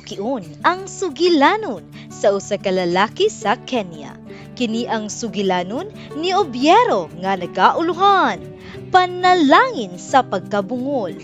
Gidukion ang sugilanon sa usa ka lalaki sa Kenya. Kini ang sugilanon ni Obiero nga nagauluhan, panalangin sa pagkabungol.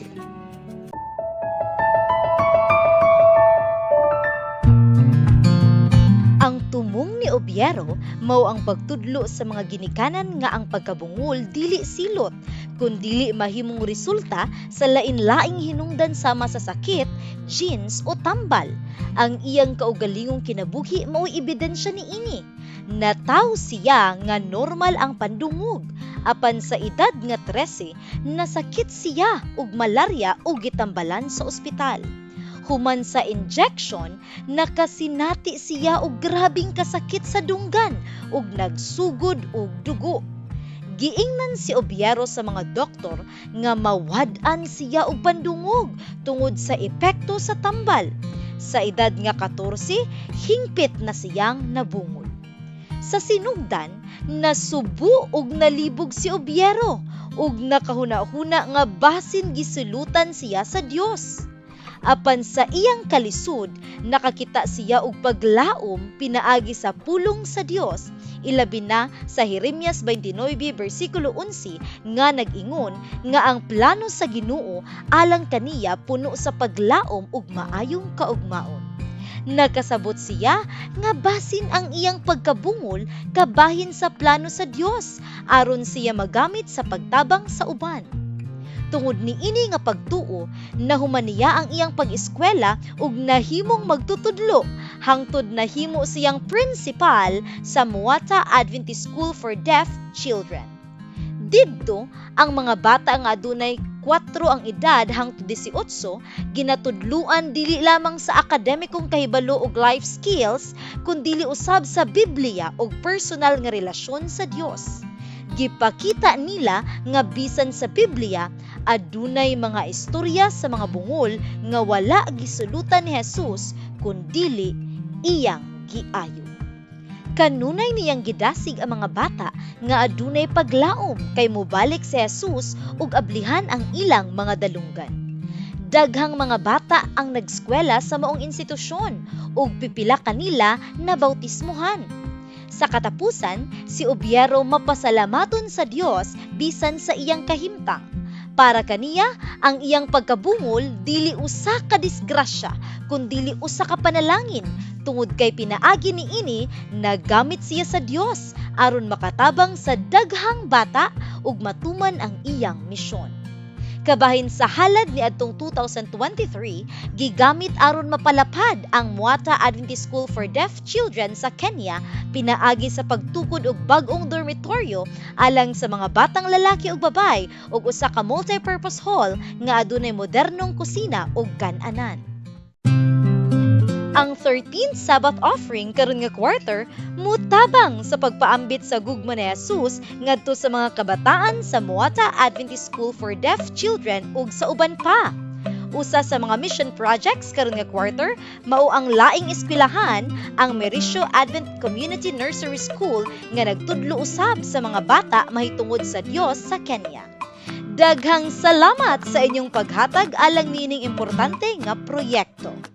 Ang tumong ni Obiero mao ang pagtudlo sa mga ginikanan nga ang pagkabungol dili silot, kundi mahimong resulta sa lain-laing hinungdan sama sa sakit, genes o tambal. Ang iyang kaugalingong kinabuhi mao ebidensya niini. Nataw siya nga normal ang pandungog, apan sa edad nga 13 nasakit siya og malarya ug gitambalan sa ospital. Human sa injection, nakasinati siya og grabing kasakit sa dunggan ug nagsugod og dugo. Giingnan si Obiero sa mga doktor nga mawad-an siya og pandungog tungod sa epekto sa tambal. Sa edad nga 14, hingpit na siyang nabungol. Sa sinugdan, nasubo og nalibog si Obiero ug nakahuna-huna nga basin gisulutan siya sa Dios. Apan sa iyang kalisod, nakakita siya og paglaom pinaagi sa pulong sa Dios, ilabi na sa Jeremias 29 bersikulo 11 nga nag-ingon nga ang plano sa Ginoo alang kaniya puno sa paglaom ug maayong kaugmaon. Nakasabot siya nga basin ang iyang pagkabungol kabahin sa plano sa Dios aron siya magamit sa pagtabang sa uban. Tungod niini nga pagtuo, nahuman niya ang iyang pag-eskwela ug nahimong magtutudlo hangtod nahimo siyang principal sa Muata Adventist School for Deaf Children. Didto, ang mga bata nga adunay 4 ang edad hangtod 18 ginatudluan dili lamang sa akademikong kahibalo ug life skills kundi usab sa Biblia ug personal nga relasyon sa Dios. Gipakita nila nga bisan sa Biblia adunay mga istorya sa mga bungol nga wala gisulutan ni Jesus kundili iyang giayo. Kanunay niyang gidasig ang mga bata nga adunay paglaom kay mobalik si Jesus ug ablihan ang ilang mga dalunggan. Daghang mga bata ang nagskwela sa maong institusyon ug pipila kanila na bautismuhan. Sa katapusan, si Obiero mapasalamaton sa Dios bisan sa iyang kahimtang. Para kaniya, ang iyang pagkabungol dili usa ka disgrasya, kundi usa ka panalangin tungod kay pinaagi niini nagamit siya sa Dios aron makatabang sa daghang bata ug matuman ang iyang misyon. Kabahin sa halad ni adtong 2023, gigamit aron mapalapad ang Muata Adventist School for Deaf Children sa Kenya pinaagi sa pagtukod og bag-ong dormitoryo alang sa mga batang lalaki ug babay ug usa ka multi-purpose hall nga adunay modernong kusina ug kan-anan. Ang 13th Sabbath offering karon nga quarter mutabang sa pagpaambit sa gugma ni Jesus ngadto sa mga kabataan sa Muata Adventist School for Deaf Children ug sa uban pa. Usa sa mga mission projects karon nga quarter mao ang laing eskwelahan ang Mericio Advent Community Nursery School nga nagtudlo usab sa mga bata mahitungod sa Dios sa Kenya. Daghang salamat sa inyong paghatag alang nining importante nga proyekto.